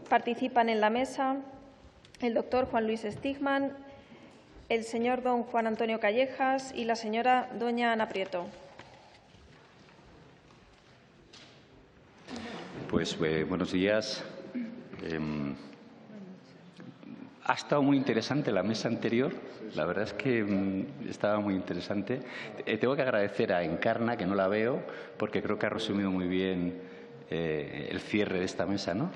Participan en la mesa el doctor Juan Luis Stigman, el señor don Juan Antonio Callejas y la señora doña Ana Prieto. Pues buenos días. Ha estado muy interesante la mesa anterior. La verdad es que estaba muy interesante. Tengo que agradecer a Encarna, que no la veo, porque creo que ha resumido muy bien el cierre de esta mesa, ¿no?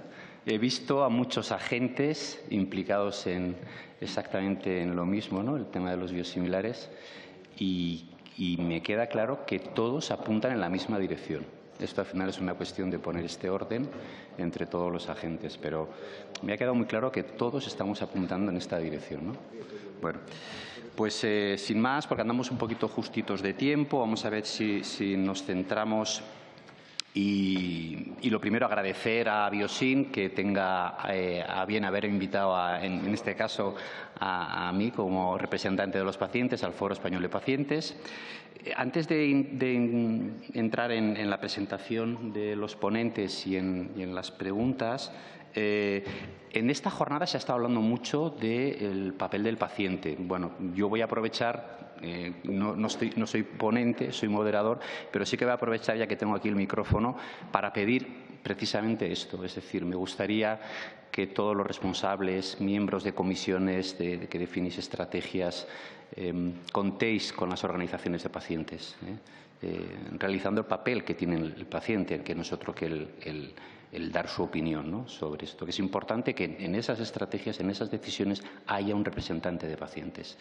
He visto a muchos agentes implicados exactamente en lo mismo, ¿no? El tema de los biosimilares, y me queda claro que todos apuntan en la misma dirección. Esto al final es una cuestión de poner este orden entre todos los agentes, pero me ha quedado muy claro que todos estamos apuntando en esta dirección, ¿no? Bueno, pues sin más, porque andamos un poquito justitos de tiempo, vamos a ver si nos centramos. Y lo primero, agradecer a Biosin que tenga a bien haber invitado, en este caso, a mí como representante de los pacientes, al Foro Español de Pacientes. Antes de entrar en la presentación de los ponentes y en las preguntas, en esta jornada se ha estado hablando mucho del papel del paciente. Bueno, yo voy a aprovechar, no soy ponente, soy moderador, pero sí que voy a aprovechar, ya que tengo aquí el micrófono, para pedir precisamente esto. Es decir, me gustaría que todos los responsables, miembros de comisiones que definís estrategias, contéis con las organizaciones de pacientes, realizando el papel que tiene el paciente, que no es otro que el dar su opinión, ¿no?, sobre esto, que es importante que en esas estrategias, en esas decisiones, haya un representante de pacientes.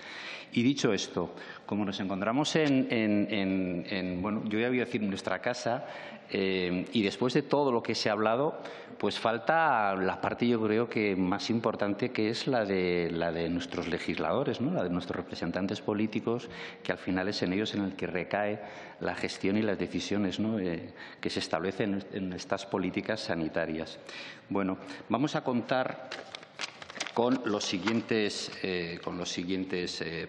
Y dicho esto, como nos encontramos bueno, yo ya voy a decir nuestra casa, y después de todo lo que se ha hablado, pues falta la parte, yo creo que más importante, que es la de nuestros legisladores, ¿no?, la de nuestros representantes políticos, que al final es en ellos en el que recae la gestión y las decisiones, ¿no?, que se establecen en estas políticas sanitarias. Bueno, vamos a contar con los siguientes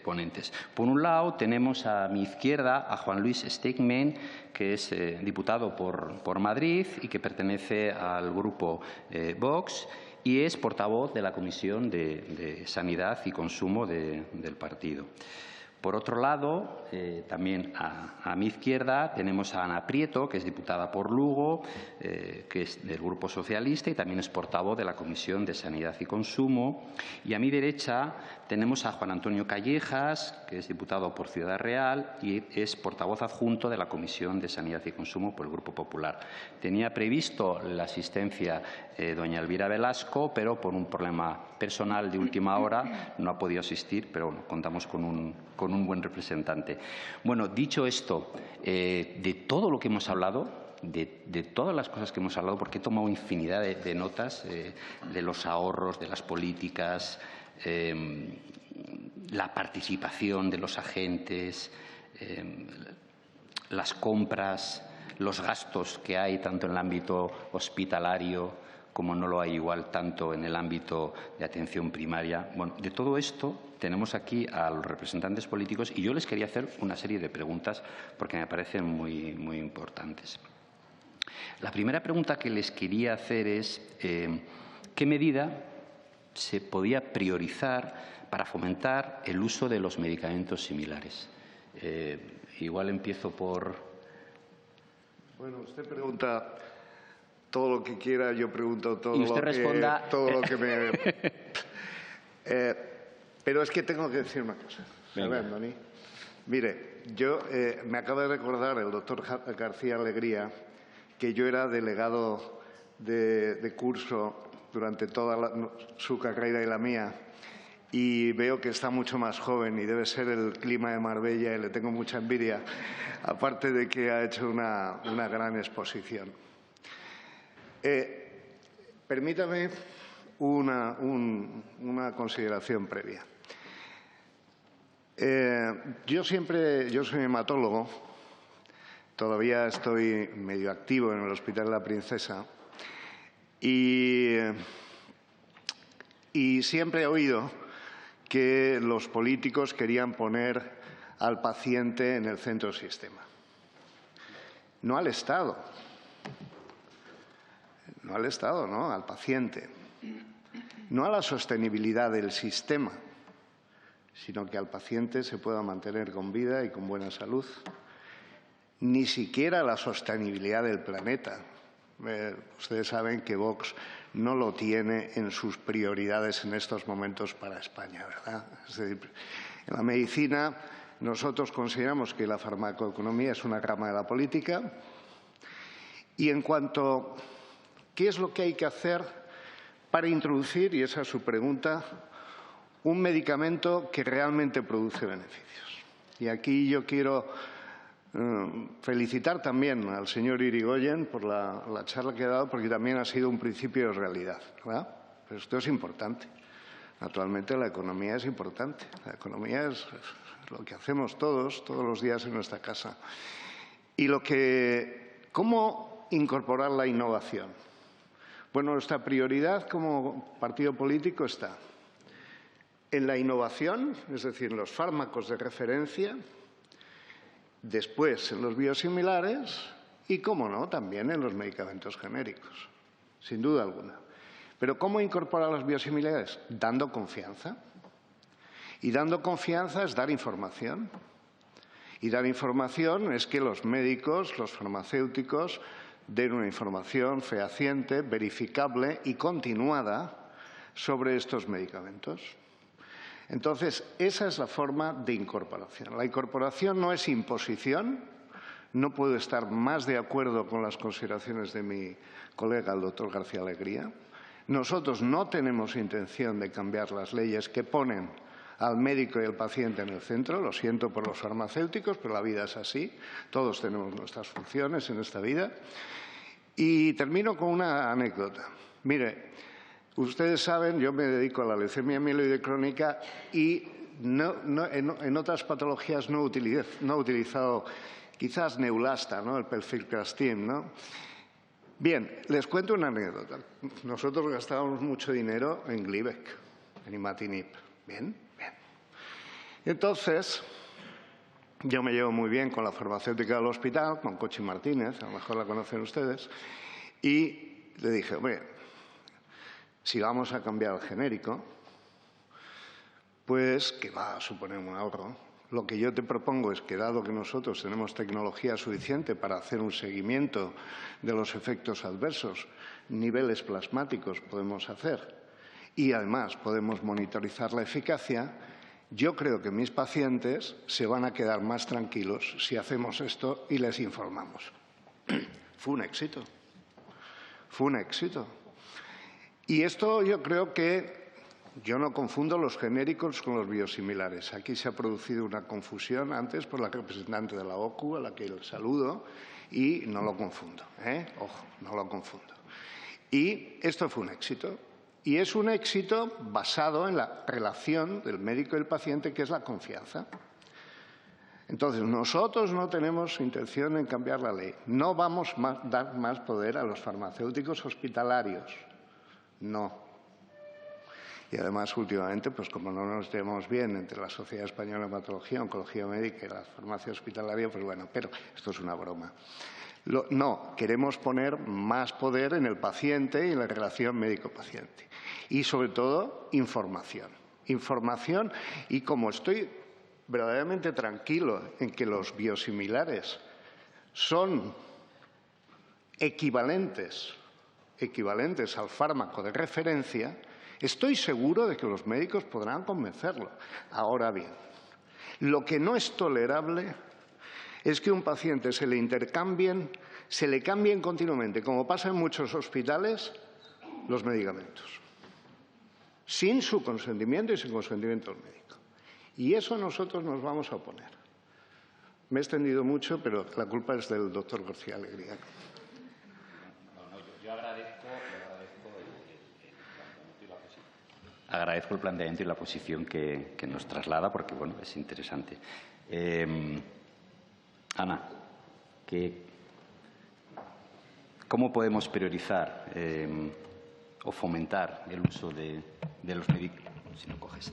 ponentes. Por un lado, tenemos a mi izquierda a Juan Luis Stigman, que es diputado por Madrid y que pertenece al grupo Vox y es portavoz de la Comisión de Sanidad y Consumo del partido. Por otro lado, también a mi izquierda tenemos a Ana Prieto, que es diputada por Lugo, que es del Grupo Socialista y también es portavoz de la Comisión de Sanidad y Consumo. Y a mi derecha tenemos a Juan Antonio Callejas, que es diputado por Ciudad Real y es portavoz adjunto de la Comisión de Sanidad y Consumo por el Grupo Popular. Tenía previsto la asistencia doña Elvira Velasco, pero por un problema personal de última hora no ha podido asistir, pero bueno, contamos con un buen representante. Bueno, dicho esto, de todo lo que hemos hablado, de todas las cosas que hemos hablado, porque he tomado infinidad de notas de los ahorros, de las políticas, la participación de los agentes, las compras, los gastos que hay tanto en el ámbito hospitalario como no lo hay igual tanto en el ámbito de atención primaria. Bueno, de todo esto tenemos aquí a los representantes políticos y yo les quería hacer una serie de preguntas porque me parecen muy, muy importantes. La primera pregunta que les quería hacer es ¿qué medida se podía priorizar para fomentar el uso de los medicamentos similares? Igual empiezo por… Bueno, usted pregunta todo lo que quiera, yo pregunto todo, todo lo que me… pero es que tengo que decir una cosa. ¿Sabe, Andoni? Mire, yo me acaba de recordar el doctor García Alegría que yo era delegado de curso durante toda su carrera y la mía, y veo que está mucho más joven y debe ser el clima de Marbella y le tengo mucha envidia, aparte de que ha hecho una gran exposición. Permítame una consideración previa. Yo soy hematólogo, todavía estoy medio activo en el Hospital de la Princesa y siempre he oído que los políticos querían poner al paciente en el centro del sistema, no al Estado. No al Estado, no, al paciente. no a la sostenibilidad del sistema, sino que al paciente se pueda mantener con vida y con buena salud, ni siquiera a la sostenibilidad del planeta. Ustedes saben que Vox no lo tiene en sus prioridades en estos momentos para España, ¿verdad? Es decir, en la medicina nosotros consideramos que la farmacoeconomía es una rama de la política y en cuanto a qué es lo que hay que hacer para introducir, y esa es su pregunta, un medicamento que realmente produce beneficios. Y aquí yo quiero felicitar también al señor Irigoyen por la charla que ha dado, porque también ha sido un principio de realidad, ¿verdad? Pero esto es importante. Naturalmente la economía es importante. La economía es lo que hacemos todos los días en nuestra casa. Y ¿cómo incorporar la innovación? Bueno, nuestra prioridad como partido político está en la innovación, es decir, en los fármacos de referencia, después en los biosimilares y, cómo no, también en los medicamentos genéricos, sin duda alguna. Pero ¿cómo incorporar los biosimilares? Dando confianza. Y dando confianza es dar información. Y dar información es que los médicos, los farmacéuticos, den una información fehaciente, verificable y continuada sobre estos medicamentos. Entonces, esa es la forma de incorporación. La incorporación no es imposición. No puedo estar más de acuerdo con las consideraciones de mi colega, el doctor García Alegría. Nosotros no tenemos intención de cambiar las leyes que ponen al médico y al paciente en el centro. Lo siento por los farmacéuticos, pero la vida es así. Todos tenemos nuestras funciones en esta vida. Y termino con una anécdota. Mire, ustedes saben, yo me dedico a la leucemia mieloide crónica y en otras patologías no he utilizado quizás Neulasta, ¿no? El pegfilgrastim, ¿no? Bien, les cuento una anécdota. Nosotros gastábamos mucho dinero en Glivec, en imatinib. Bien. Entonces, yo me llevo muy bien con la farmacéutica del hospital, con Conchi Martínez, a lo mejor la conocen ustedes, y le dije, hombre, si vamos a cambiar al genérico, pues que va a suponer un ahorro. Lo que yo te propongo es que, dado que nosotros tenemos tecnología suficiente para hacer un seguimiento de los efectos adversos, niveles plasmáticos podemos hacer y además podemos monitorizar la eficacia, yo creo que mis pacientes se van a quedar más tranquilos si hacemos esto y les informamos. Fue un éxito. Fue un éxito. Y esto yo creo que yo no confundo los genéricos con los biosimilares. Aquí se ha producido una confusión antes por la representante de la OCU, a la que saludo, y no lo confundo. Ojo, no lo confundo. Y esto fue un éxito. Y es un éxito basado en la relación del médico y el paciente, que es la confianza. Entonces, nosotros no tenemos intención en cambiar la ley. No vamos a dar más poder a los farmacéuticos hospitalarios. No. Y además, últimamente, pues como no nos llevamos bien entre la Sociedad Española de Hematología, Oncología Médica y la farmacia hospitalaria, pues bueno, pero esto es una broma. No, queremos poner más poder en el paciente y en la relación médico-paciente. Y, sobre todo, información. Información, y como estoy verdaderamente tranquilo en que los biosimilares son equivalentes al fármaco de referencia, estoy seguro de que los médicos podrán convencerlo. Ahora bien, lo que no es tolerable es que a un paciente se le cambien continuamente, como pasa en muchos hospitales, los medicamentos, sin su consentimiento y sin consentimiento del médico. Y eso nosotros nos vamos a oponer. Me he extendido mucho, pero la culpa es del doctor García Alegría. Yo agradezco el planteamiento y la posición que nos traslada, porque bueno, es interesante. Ana, ¿cómo podemos priorizar o fomentar el uso de los medicamentos? Si no coges.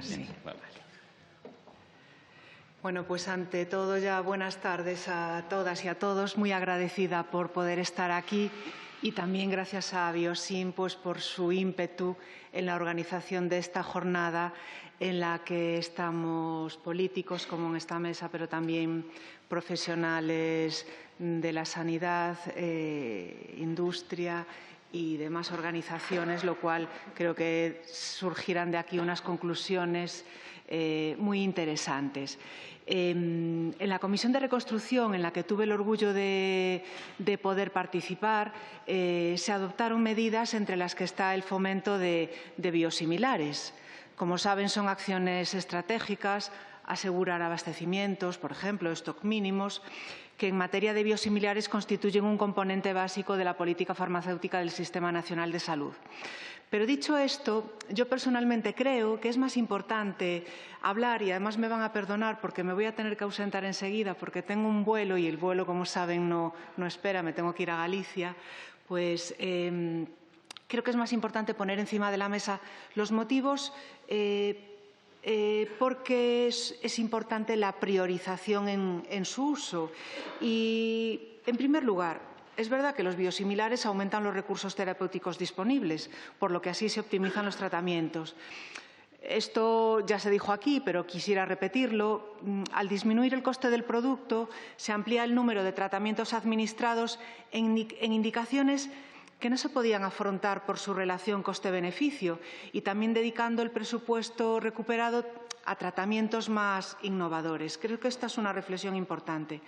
Sí. Vale. Bueno, pues ante todo ya buenas tardes a todas y a todos. Muy agradecida por poder estar aquí Y también gracias a Biosim pues, por su ímpetu en la organización de esta jornada en la que estamos políticos, como en esta mesa, pero también profesionales de la sanidad, industria y demás organizaciones, lo cual creo que surgirán de aquí unas conclusiones muy interesantes. En la Comisión de Reconstrucción, en la que tuve el orgullo de poder participar, se adoptaron medidas entre las que está el fomento de biosimilares. Como saben, son acciones estratégicas, asegurar abastecimientos, por ejemplo, stock mínimos, que en materia de biosimilares constituyen un componente básico de la política farmacéutica del Sistema Nacional de Salud. Pero dicho esto, yo personalmente creo que es más importante hablar, y además me van a perdonar porque me voy a tener que ausentar enseguida porque tengo un vuelo y el vuelo, como saben, no espera, me tengo que ir a Galicia, pues creo que es más importante poner encima de la mesa los motivos porque es importante la priorización en su uso. Y, en primer lugar, es verdad que los biosimilares aumentan los recursos terapéuticos disponibles, por lo que así se optimizan los tratamientos. Esto ya se dijo aquí, pero quisiera repetirlo. Al disminuir el coste del producto, se amplía el número de tratamientos administrados en indicaciones que no se podían afrontar por su relación coste-beneficio y también dedicando el presupuesto recuperado a tratamientos más innovadores. Creo que esta es una reflexión importante,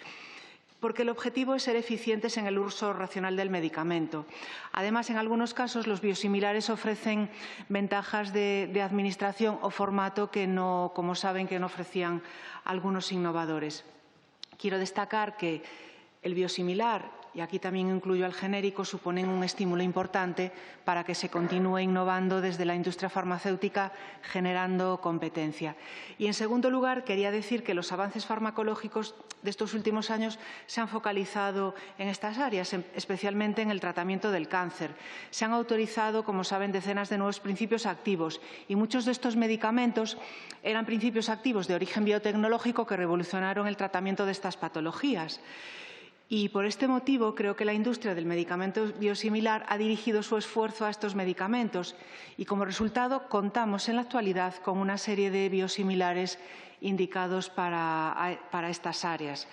porque el objetivo es ser eficientes en el uso racional del medicamento. Además, en algunos casos, los biosimilares ofrecen ventajas de administración o formato que no, como saben, que no ofrecían algunos innovadores. Quiero destacar que el biosimilar, y aquí también incluyo al genérico, suponen un estímulo importante para que se continúe innovando desde la industria farmacéutica, generando competencia. Y, en segundo lugar, quería decir que los avances farmacológicos de estos últimos años se han focalizado en estas áreas, especialmente en el tratamiento del cáncer. Se han autorizado, como saben, decenas de nuevos principios activos y muchos de estos medicamentos eran principios activos de origen biotecnológico que revolucionaron el tratamiento de estas patologías. Y por este motivo creo que la industria del medicamento biosimilar ha dirigido su esfuerzo a estos medicamentos y como resultado contamos en la actualidad con una serie de biosimilares indicados para estas áreas.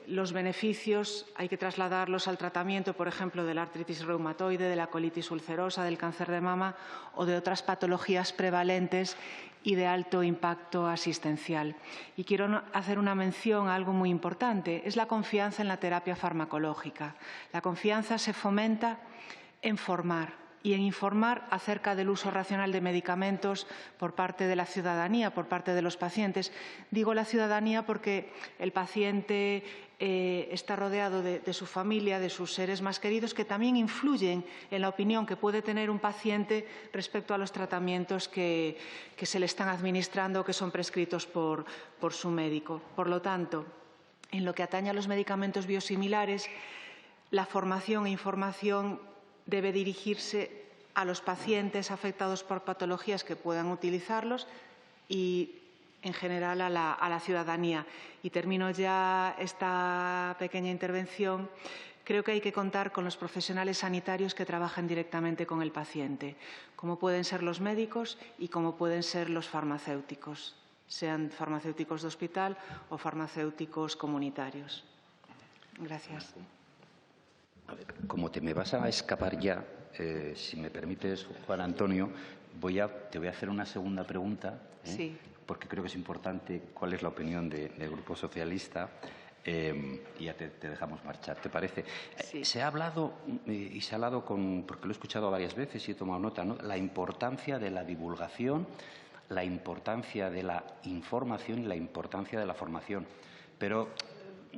Los beneficios hay que trasladarlos al tratamiento, por ejemplo, de la artritis reumatoide, de la colitis ulcerosa, del cáncer de mama o de otras patologías prevalentes y de alto impacto asistencial. Y quiero hacer una mención a algo muy importante, es la confianza en la terapia farmacológica. La confianza se fomenta en formar y en informar acerca del uso racional de medicamentos por parte de la ciudadanía, por parte de los pacientes. Digo la ciudadanía porque el paciente está rodeado de su familia, de sus seres más queridos, que también influyen en la opinión que puede tener un paciente respecto a los tratamientos que se le están administrando o que son prescritos por su médico. Por lo tanto, en lo que atañe a los medicamentos biosimilares, la formación e información debe dirigirse a los pacientes afectados por patologías que puedan utilizarlos y, en general, a la ciudadanía. Y termino ya esta pequeña intervención. Creo que hay que contar con los profesionales sanitarios que trabajan directamente con el paciente, como pueden ser los médicos y como pueden ser los farmacéuticos, sean farmacéuticos de hospital o farmacéuticos comunitarios. Gracias. A ver, como te me vas a escapar ya, si me permites, Juan Antonio, te voy a hacer una segunda pregunta, Sí. Porque creo que es importante cuál es la opinión del Grupo Socialista y ya te dejamos marchar, ¿te parece? Sí. Se ha hablado, porque lo he escuchado varias veces y he tomado nota, ¿no? La importancia de la divulgación, la importancia de la información y la importancia de la formación. Pero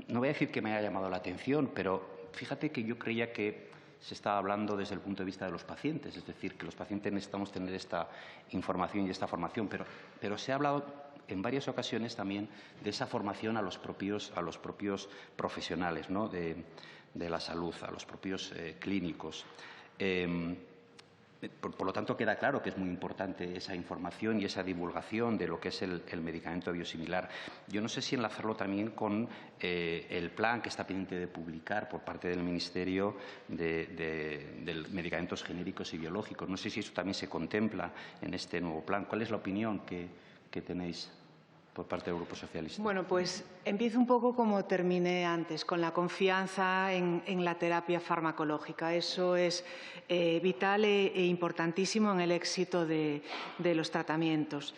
no voy a decir que me haya llamado la atención, pero fíjate que yo creía que se estaba hablando desde el punto de vista de los pacientes, es decir, que los pacientes necesitamos tener esta información y esta formación, pero se ha hablado en varias ocasiones también de esa formación a los propios profesionales, ¿no? de la salud, a los propios clínicos. Por lo tanto, queda claro que es muy importante esa información y esa divulgación de lo que es el medicamento biosimilar. Yo no sé si enlazarlo también con el plan que está pendiente de publicar por parte del Ministerio de medicamentos genéricos y biológicos. No sé si eso también se contempla en este nuevo plan. ¿Cuál es la opinión que tenéis por parte del Grupo Socialista? Bueno, pues empiezo un poco como terminé antes, con la confianza en la terapia farmacológica. Eso es vital e importantísimo en el éxito de los tratamientos.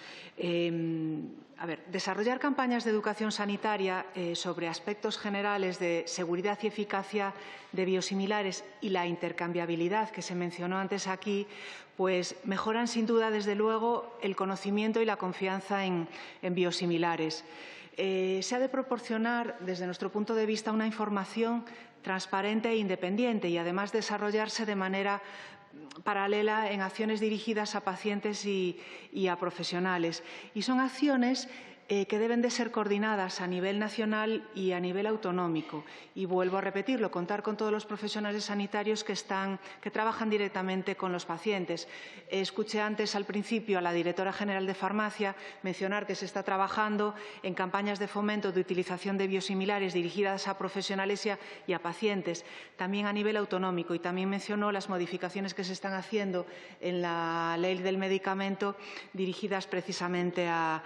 Desarrollar campañas de educación sanitaria sobre aspectos generales de seguridad y eficacia de biosimilares y la intercambiabilidad que se mencionó antes aquí, pues mejoran sin duda, desde luego, el conocimiento y la confianza en biosimilares. Se ha de proporcionar, desde nuestro punto de vista, una información transparente e independiente y, además, desarrollarse de manera paralela en acciones dirigidas a pacientes y a profesionales. Y son acciones que deben de ser coordinadas a nivel nacional y a nivel autonómico. Y vuelvo a repetirlo, contar con todos los profesionales sanitarios que trabajan directamente con los pacientes. Escuché antes, al principio, a la directora general de Farmacia mencionar que se está trabajando en campañas de fomento de utilización de biosimilares dirigidas a profesionales y a pacientes, también a nivel autonómico. Y también mencionó las modificaciones que se están haciendo en la ley del medicamento dirigidas precisamente a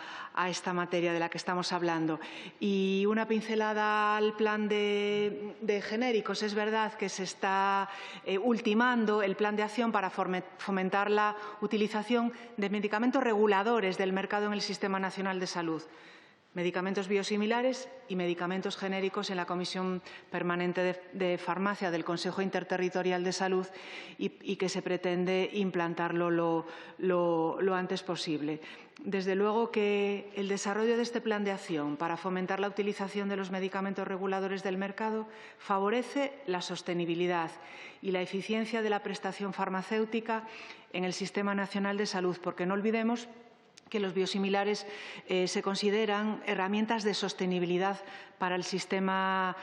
esta materia de la que estamos hablando. Y una pincelada al plan de genéricos. Es verdad que se está ultimando el plan de acción para fomentar la utilización de medicamentos reguladores del mercado en el Sistema Nacional de Salud. Medicamentos biosimilares y medicamentos genéricos en la Comisión Permanente de Farmacia del Consejo Interterritorial de Salud y que se pretende implantarlo lo antes posible. Desde luego que el desarrollo de este plan de acción para fomentar la utilización de los medicamentos reguladores del mercado favorece la sostenibilidad y la eficiencia de la prestación farmacéutica en el Sistema Nacional de Salud, porque no olvidemos que los biosimilares se consideran herramientas de sostenibilidad para el sistema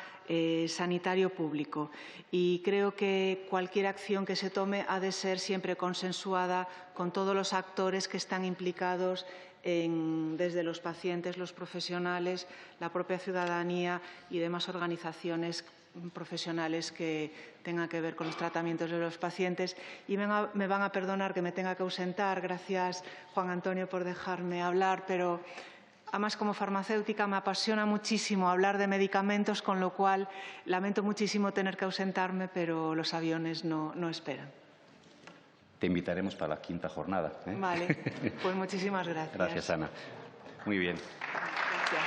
sanitario público. Y creo que cualquier acción que se tome ha de ser siempre consensuada con todos los actores que están implicados, desde los pacientes, los profesionales, la propia ciudadanía y demás organizaciones profesionales que tengan que ver con los tratamientos de los pacientes. Y me van a perdonar que me tenga que ausentar. Gracias, Juan Antonio, por dejarme hablar, pero además, como farmacéutica, me apasiona muchísimo hablar de medicamentos, con lo cual lamento muchísimo tener que ausentarme, pero los aviones no esperan. Te invitaremos para la 5ª jornada. Vale, pues muchísimas gracias. Gracias, Ana. Muy bien. Gracias.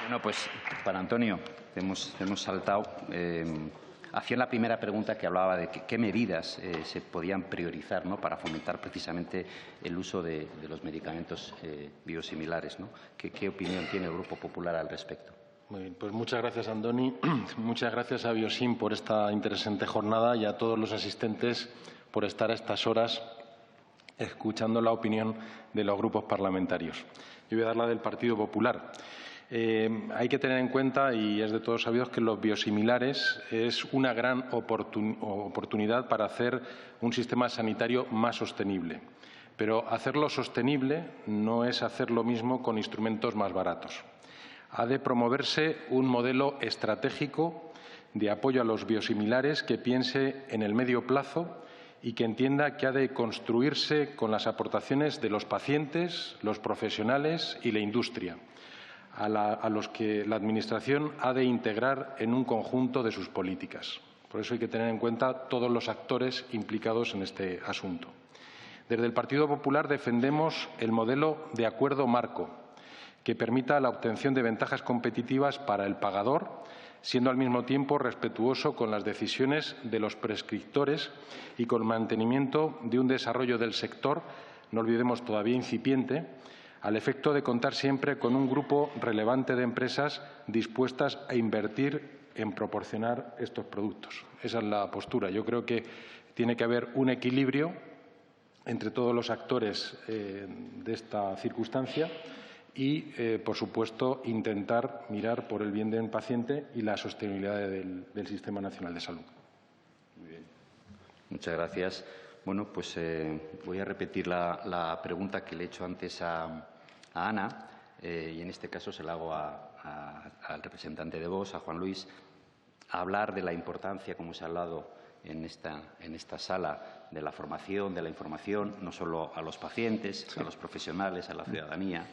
Bueno, pues, para Antonio, hemos saltado hacia la primera pregunta, que hablaba de qué medidas se podían priorizar, ¿no?, para fomentar precisamente el uso de los medicamentos biosimilares, ¿no? ¿Qué opinión tiene el Grupo Popular al respecto? Muy bien, pues muchas gracias, Andoni. Muchas gracias a Biosim por esta interesante jornada y a todos los asistentes por estar a estas horas escuchando la opinión de los grupos parlamentarios. Yo voy a dar la del Partido Popular. Hay que tener en cuenta, y es de todos sabidos, que los biosimilares es una gran oportunidad para hacer un sistema sanitario más sostenible. Pero hacerlo sostenible no es hacer lo mismo con instrumentos más baratos. Ha de promoverse un modelo estratégico de apoyo a los biosimilares que piense en el medio plazo y que entienda que ha de construirse con las aportaciones de los pacientes, los profesionales y la industria, a los que la Administración ha de integrar en un conjunto de sus políticas. Por eso hay que tener en cuenta todos los actores implicados en este asunto. Desde el Partido Popular defendemos el modelo de acuerdo marco, que permita la obtención de ventajas competitivas para el pagador, siendo al mismo tiempo respetuoso con las decisiones de los prescriptores y con el mantenimiento de un desarrollo del sector, no olvidemos todavía incipiente, al efecto de contar siempre con un grupo relevante de empresas dispuestas a invertir en proporcionar estos productos. Esa es la postura. Yo creo que tiene que haber un equilibrio entre todos los actores de esta circunstancia y, por supuesto, intentar mirar por el bien del paciente y la sostenibilidad del Sistema Nacional de Salud. Muy bien. Muchas gracias. Bueno, pues voy a repetir la pregunta que le he hecho antes a Ana, y en este caso se la hago al representante de Vox, a Juan Luis, a hablar de la importancia, como se ha hablado en esta sala, de la formación, de la información, no solo a los pacientes, a los profesionales, a la ciudadanía,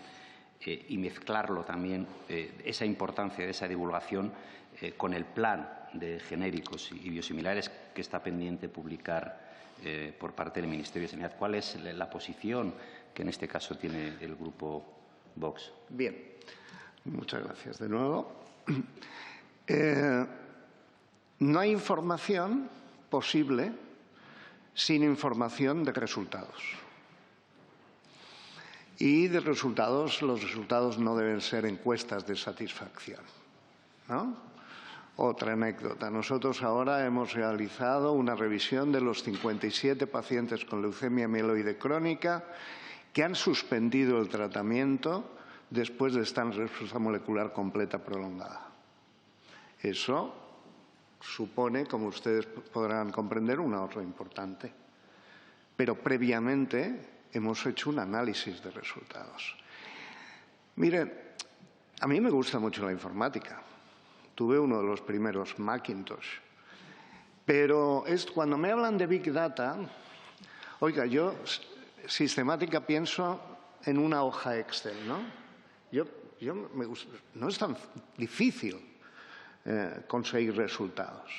y mezclarlo también, esa importancia de esa divulgación, con el plan de genéricos y biosimilares que está pendiente publicar por parte del Ministerio de Sanidad. ¿Cuál es la posición que en este caso tiene el Grupo Vox? Bien, muchas gracias de nuevo. No hay información posible sin información de resultados. Y de resultados, los resultados no deben ser encuestas de satisfacción, ¿no? Otra anécdota. Nosotros ahora hemos realizado una revisión de los 57 pacientes con leucemia mieloide crónica que han suspendido el tratamiento después de estar en respuesta molecular completa prolongada. Eso supone, como ustedes podrán comprender, un ahorro importante. Pero previamente hemos hecho un análisis de resultados. Miren, a mí me gusta mucho la informática. Tuve uno de los primeros Macintosh. Pero cuando me hablan de Big Data, oiga, yo sistemática pienso en una hoja Excel, ¿no? No es tan difícil conseguir resultados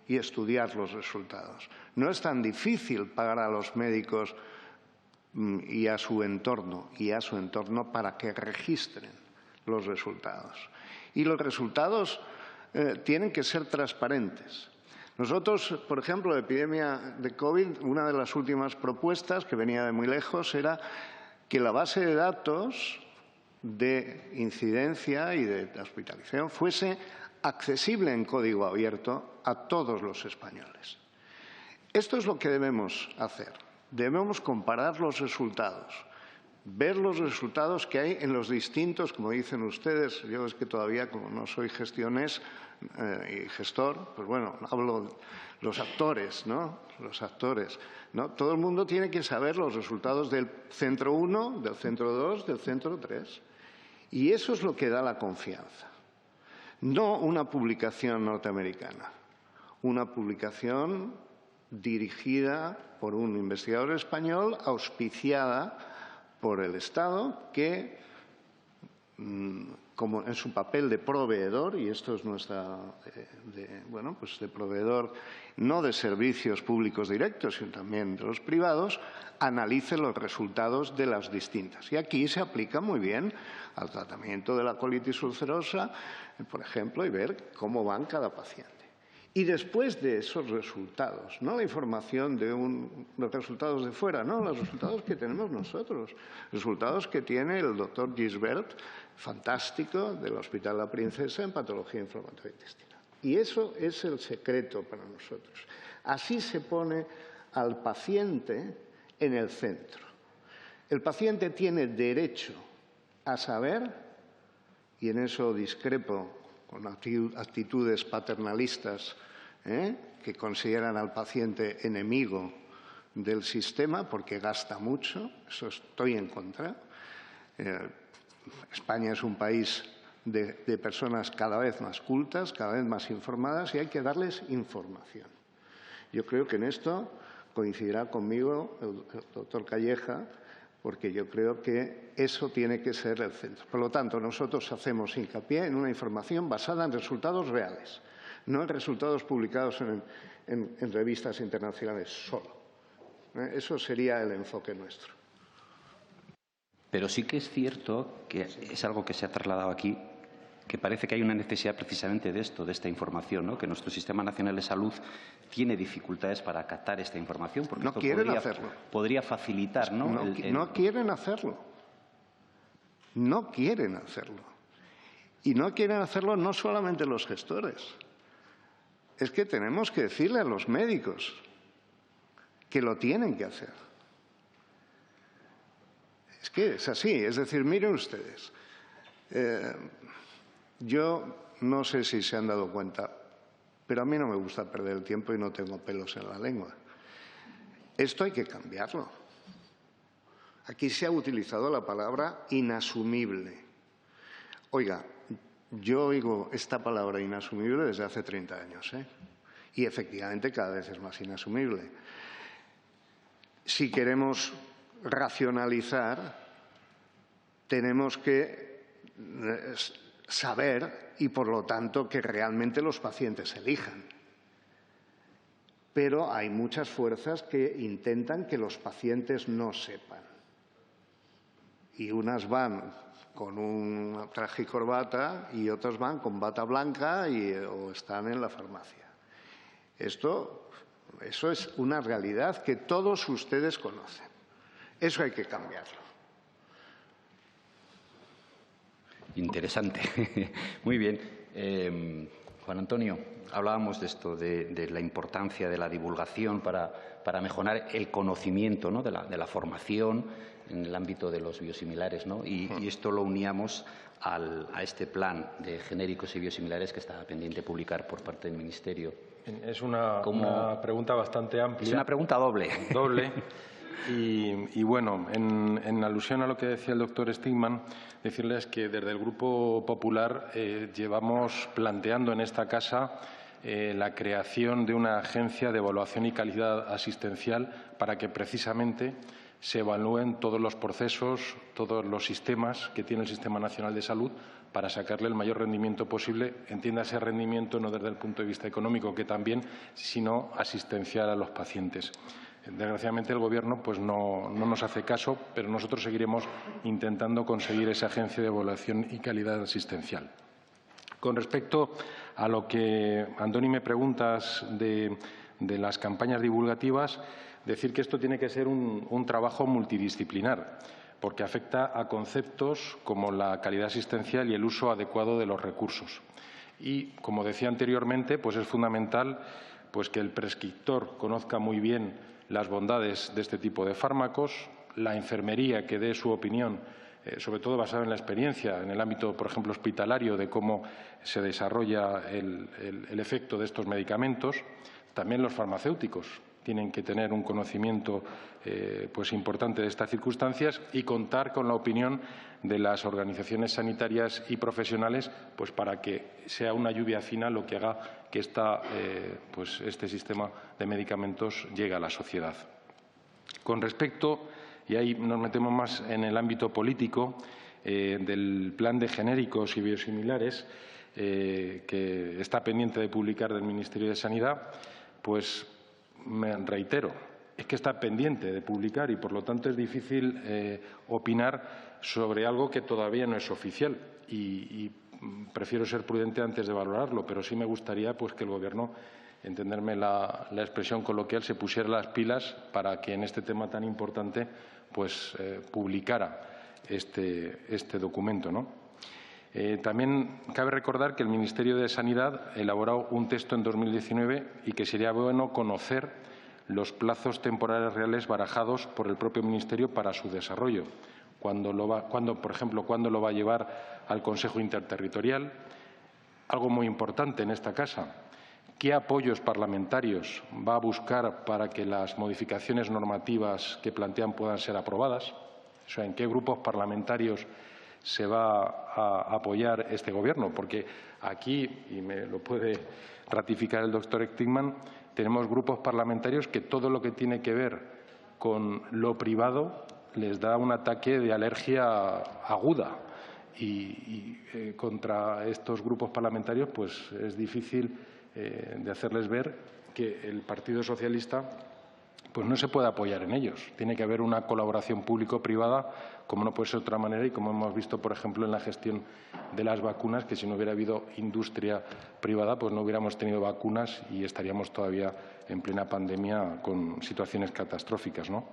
y estudiar los resultados. No es tan difícil pagar a los médicos y a su entorno para que registren los resultados. Y los resultados tienen que ser transparentes. Nosotros, por ejemplo, la epidemia de COVID, una de las últimas propuestas que venía de muy lejos era que la base de datos de incidencia y de hospitalización fuese accesible en código abierto a todos los españoles. Esto es lo que debemos hacer. Debemos comparar los resultados, ver los resultados que hay en los distintos, como dicen ustedes, yo es que todavía como no soy gestiones y gestor, pues bueno, hablo de los actores, ¿no? Los actores, ¿no? Todo el mundo tiene que saber los resultados del centro 1, del centro 2, del centro 3. Y eso es lo que da la confianza. No una publicación norteamericana, una publicación dirigida por un investigador español, auspiciada por el Estado, que, como en su papel de proveedor, y esto es nuestra, de proveedor no de servicios públicos directos, sino también de los privados, analice los resultados de las distintas. Y aquí se aplica muy bien al tratamiento de la colitis ulcerosa, por ejemplo, y ver cómo van cada paciente. Y después de esos resultados, no la información de los resultados de fuera, no, los resultados que tenemos nosotros, resultados que tiene el doctor Gisbert, fantástico, del Hospital La Princesa en patología inflamatoria intestinal. Y eso es el secreto para nosotros. Así se pone al paciente en el centro. El paciente tiene derecho a saber, y en eso discrepo con actitudes paternalistas que consideran al paciente enemigo del sistema porque gasta mucho, eso estoy en contra. España es un país de personas cada vez más cultas, cada vez más informadas y hay que darles información. Yo creo que en esto coincidirá conmigo el doctor Calleja, porque yo creo que eso tiene que ser el centro. Por lo tanto, nosotros hacemos hincapié en una información basada en resultados reales, no en resultados publicados en revistas internacionales solo. Eso sería el enfoque nuestro. Pero sí que es cierto que es algo que se ha trasladado aquí, que parece que hay una necesidad precisamente de esto, de esta información, ¿no? Que nuestro Sistema Nacional de Salud tiene dificultades para captar esta información, porque no esto quieren hacerlo. Podría facilitar, ¿no? No quieren hacerlo. No quieren hacerlo. Y no quieren hacerlo no solamente los gestores. Es que tenemos que decirle a los médicos que lo tienen que hacer. Es que es así. Es decir, miren ustedes. Yo no sé si se han dado cuenta, pero a mí no me gusta perder el tiempo y no tengo pelos en la lengua. Esto hay que cambiarlo. Aquí se ha utilizado la palabra inasumible. Oiga, yo oigo esta palabra inasumible desde hace 30 años, ¿eh? Y efectivamente cada vez es más inasumible. Si queremos racionalizar, tenemos que saber y, por lo tanto, que realmente los pacientes elijan. Pero hay muchas fuerzas que intentan que los pacientes no sepan. Y unas van con un traje y corbata y otras van con bata blanca o están en la farmacia. Eso es una realidad que todos ustedes conocen. Eso hay que cambiarlo. Interesante. Muy bien. Juan Antonio, hablábamos de esto, de la importancia de la divulgación para mejorar el conocimiento, ¿no?, de la formación en el ámbito de los biosimilares, ¿no? Y esto lo uníamos a este plan de genéricos y biosimilares que está pendiente de publicar por parte del Ministerio. Es una pregunta bastante amplia. Es una pregunta doble. Doble. Y bueno, en alusión a lo que decía el doctor Stigman, decirles que desde el Grupo Popular llevamos planteando en esta casa la creación de una agencia de evaluación y calidad asistencial para que precisamente se evalúen todos los procesos, todos los sistemas que tiene el Sistema Nacional de Salud para sacarle el mayor rendimiento posible, entiéndase rendimiento no desde el punto de vista económico, que también, sino asistencial a los pacientes. Desgraciadamente el Gobierno pues no nos hace caso, pero nosotros seguiremos intentando conseguir esa agencia de evaluación y calidad asistencial. Con respecto a lo que, Andoni, me preguntas de las campañas divulgativas, decir que esto tiene que ser un trabajo multidisciplinar, porque afecta a conceptos como la calidad asistencial y el uso adecuado de los recursos. Y, como decía anteriormente, pues es fundamental pues que el prescriptor conozca muy bien las bondades de este tipo de fármacos, la enfermería que dé su opinión, sobre todo basada en la experiencia, en el ámbito, por ejemplo, hospitalario, de cómo se desarrolla el efecto de estos medicamentos. También los farmacéuticos tienen que tener un conocimiento pues importante de estas circunstancias y contar con la opinión de las organizaciones sanitarias y profesionales, pues para que sea una lluvia fina lo que haga que pues este sistema de medicamentos llegue a la sociedad. Con respecto, y ahí nos metemos más en el ámbito político, del plan de genéricos y biosimilares que está pendiente de publicar del Ministerio de Sanidad, pues me reitero, es que está pendiente de publicar y, por lo tanto, es difícil opinar sobre algo que todavía no es oficial y prefiero ser prudente antes de valorarlo, pero sí me gustaría pues, que el Gobierno, entenderme la expresión coloquial, se pusiera las pilas para que en este tema tan importante pues, publicara este documento, ¿no? También cabe recordar que el Ministerio de Sanidad elaboró un texto en 2019 y que sería bueno conocer los plazos temporales reales barajados por el propio Ministerio para su desarrollo. Por ejemplo, cuándo lo va a llevar al Consejo Interterritorial. Algo muy importante en esta casa, ¿qué apoyos parlamentarios va a buscar para que las modificaciones normativas que plantean puedan ser aprobadas? O sea, ¿en qué grupos parlamentarios se va a apoyar este Gobierno? Porque aquí, y me lo puede ratificar el doctor Stigman, tenemos grupos parlamentarios que todo lo que tiene que ver con lo privado les da un ataque de alergia aguda y contra estos grupos parlamentarios pues es difícil de hacerles ver que el Partido Socialista pues no se puede apoyar en ellos. Tiene que haber una colaboración público-privada, como no puede ser de otra manera, y como hemos visto, por ejemplo, en la gestión de las vacunas, que si no hubiera habido industria privada, pues no hubiéramos tenido vacunas y estaríamos todavía en plena pandemia con situaciones catastróficas, ¿no?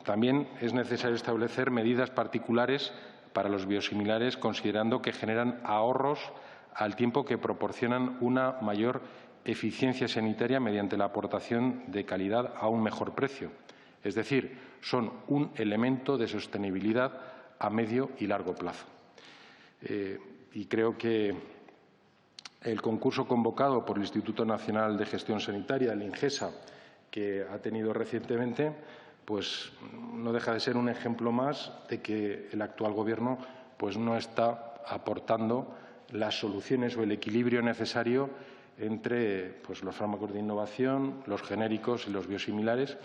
También es necesario establecer medidas particulares para los biosimilares, considerando que generan ahorros al tiempo que proporcionan una mayor eficiencia sanitaria mediante la aportación de calidad a un mejor precio. Es decir, son un elemento de sostenibilidad a medio y largo plazo. Y creo que el concurso convocado por el Instituto Nacional de Gestión Sanitaria, el INGESA, que ha tenido recientemente, pues no deja de ser un ejemplo más de que el actual Gobierno pues no está aportando las soluciones o el equilibrio necesario entre pues, los fármacos de innovación, los genéricos y los biosimilares,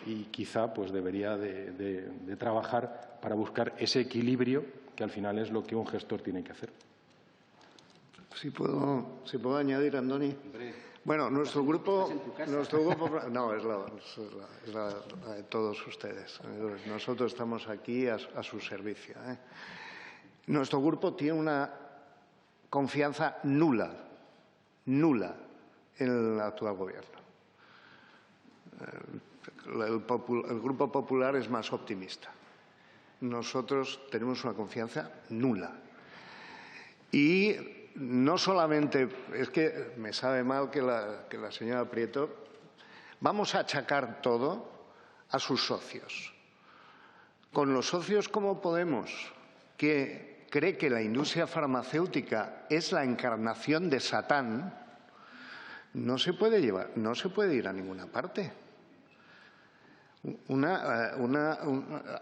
y quizá pues, debería de trabajar para buscar ese equilibrio que al final es lo que un gestor tiene que hacer. Si puedo añadir, Andoni. Bueno, nuestro grupo no, es la de todos ustedes. Nosotros estamos aquí a su servicio. Nuestro grupo tiene una confianza nula en el actual Gobierno. El Grupo Popular es más optimista. Nosotros tenemos una confianza nula. Y no solamente, es que me sabe mal que la señora Prieto, vamos a achacar todo a sus socios. Con los socios como Podemos, que cree que la industria farmacéutica es la encarnación de Satán, no se puede ir a ninguna parte.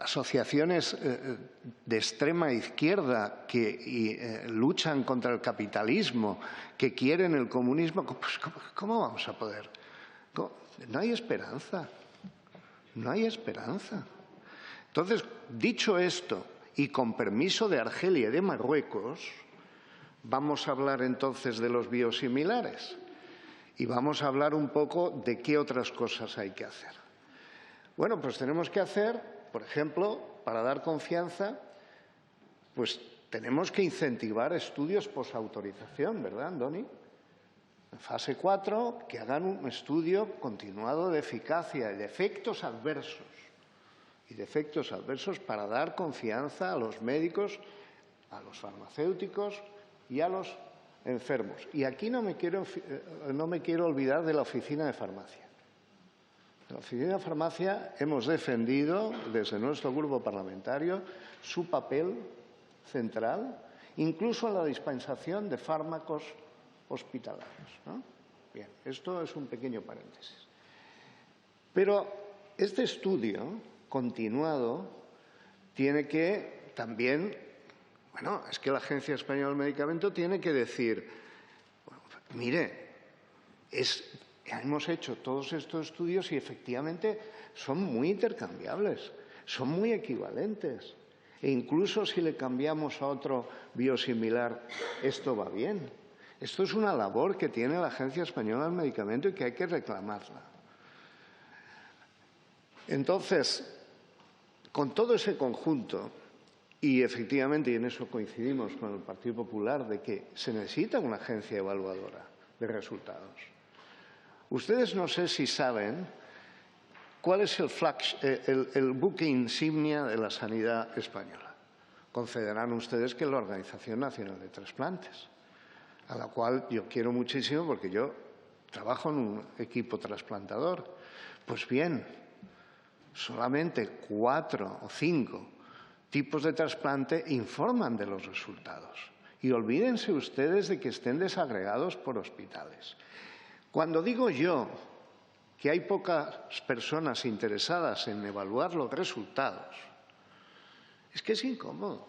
Asociaciones de extrema izquierda que luchan contra el capitalismo, que quieren el comunismo, pues, ¿cómo vamos a poder? No hay esperanza. No hay esperanza. Entonces, dicho esto, y con permiso de Argelia y de Marruecos, vamos a hablar entonces de los biosimilares y vamos a hablar un poco de qué otras cosas hay que hacer. Bueno, pues tenemos que hacer, por ejemplo, para dar confianza, pues tenemos que incentivar estudios posautorización, ¿verdad, Andoni? En fase 4, que hagan un estudio continuado de eficacia y de efectos adversos. Para dar confianza a los médicos, a los farmacéuticos y a los enfermos. Y aquí no me quiero olvidar de la oficina de farmacia. En la oficina de farmacia hemos defendido desde nuestro grupo parlamentario su papel central, incluso en la dispensación de fármacos hospitalarios, ¿no? Bien, esto es un pequeño paréntesis. Pero este estudio continuado tiene que también, bueno, es que la Agencia Española del Medicamento tiene que decir, bueno, mire, hemos hecho todos estos estudios y efectivamente son muy intercambiables, son muy equivalentes. E incluso si le cambiamos a otro biosimilar, esto va bien. Esto es una labor que tiene la Agencia Española del Medicamento y que hay que reclamarla. Entonces, con todo ese conjunto, y efectivamente, y en eso coincidimos con el Partido Popular, de que se necesita una agencia evaluadora de resultados. Ustedes no sé si saben cuál es el buque insignia de la sanidad española. Concederán ustedes que es la Organización Nacional de Trasplantes, a la cual yo quiero muchísimo porque yo trabajo en un equipo trasplantador. Pues bien, solamente 4 o 5 tipos de trasplante informan de los resultados. Y olvídense ustedes de que estén desagregados por hospitales. Cuando digo yo que hay pocas personas interesadas en evaluar los resultados, es que es incómodo.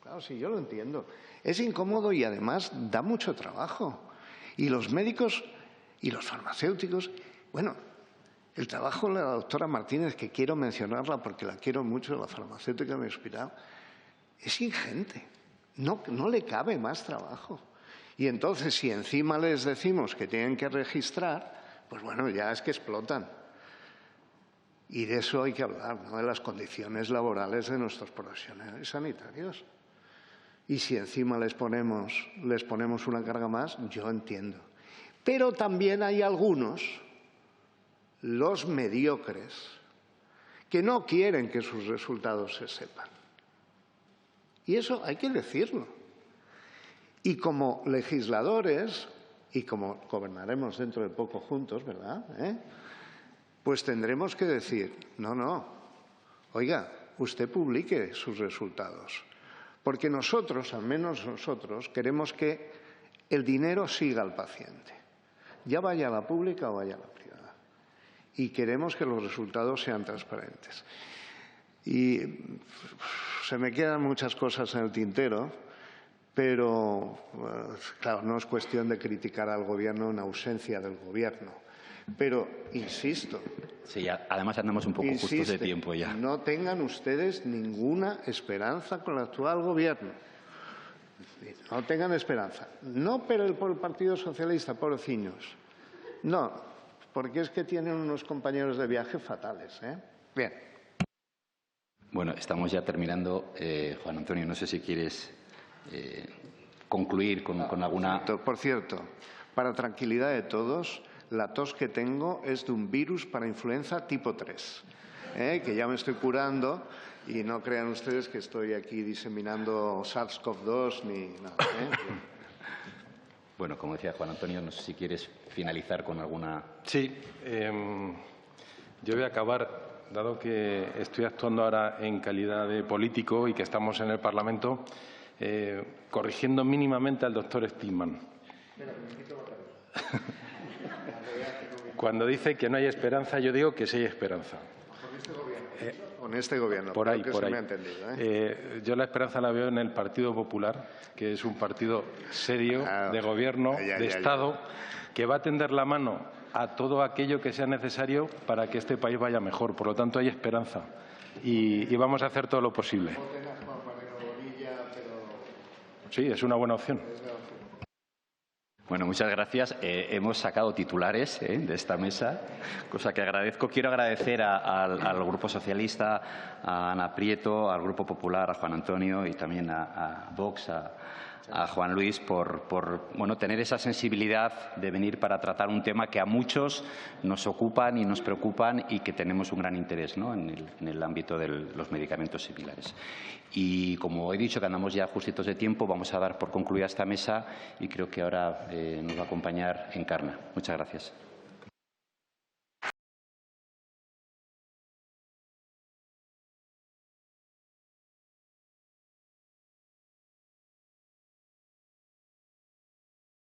Claro, sí, yo lo entiendo. Es incómodo y además da mucho trabajo. Y los médicos y los farmacéuticos, bueno, el trabajo de la doctora Martínez, que quiero mencionarla porque la quiero mucho, la farmacéutica de mi hospital, es ingente. No le cabe más trabajo. Y entonces, si encima les decimos que tienen que registrar, pues bueno, ya es que explotan. Y de eso hay que hablar, ¿no? De las condiciones laborales de nuestros profesionales sanitarios. Y si encima les ponemos una carga más, yo entiendo. Pero también hay algunos, los mediocres, que no quieren que sus resultados se sepan. Y eso hay que decirlo. Y como legisladores, y como gobernaremos dentro de poco juntos, ¿verdad? Pues tendremos que decir, no, oiga, usted publique sus resultados. Porque nosotros, al menos nosotros, queremos que el dinero siga al paciente. Ya vaya a la pública o vaya a la privada. y queremos que los resultados sean transparentes. Y se me quedan muchas cosas en el tintero, pero, claro, no es cuestión de criticar al Gobierno en ausencia del Gobierno. Pero, insisto… Sí, además andamos un poco justos de tiempo ya. No tengan ustedes ninguna esperanza con el actual Gobierno. No tengan esperanza. No por el Partido Socialista, pobreciños. No, porque es que tienen unos compañeros de viaje fatales, ¿eh? Bien. Bueno, estamos ya terminando. Juan Antonio, no sé si quieres concluir con alguna… Por cierto, para tranquilidad de todos, la tos que tengo es de un virus para influenza tipo 3, que ya me estoy curando y no crean ustedes que estoy aquí diseminando SARS-CoV-2 ni nada. Bueno, como decía Juan Antonio, no sé si quieres finalizar con alguna… Sí, yo voy a acabar, dado que estoy actuando ahora en calidad de político y que estamos en el Parlamento, corrigiendo mínimamente al doctor Stiglman. Cuando dice que no hay esperanza, yo digo que sí hay esperanza. Con este Gobierno. Por ahí, por ahí. Me ha entendido, yo la esperanza la veo en el Partido Popular, que es un partido serio, de gobierno, de Estado, que va a tender la mano a todo aquello que sea necesario para que este país vaya mejor. Por lo tanto, hay esperanza y vamos a hacer todo lo posible. Sí, es una buena opción. Bueno, muchas gracias. Hemos sacado titulares de esta mesa, cosa que agradezco. Quiero agradecer al Grupo Socialista, a Ana Prieto, al Grupo Popular, a Juan Antonio y también a Vox, a Juan Luis por tener esa sensibilidad de venir para tratar un tema que a muchos nos ocupan y nos preocupan y que tenemos un gran interés, ¿no?, en el ámbito de los medicamentos similares. Y como he dicho que andamos ya justitos de tiempo, vamos a dar por concluida esta mesa y creo que ahora nos va a acompañar Encarna. Muchas gracias.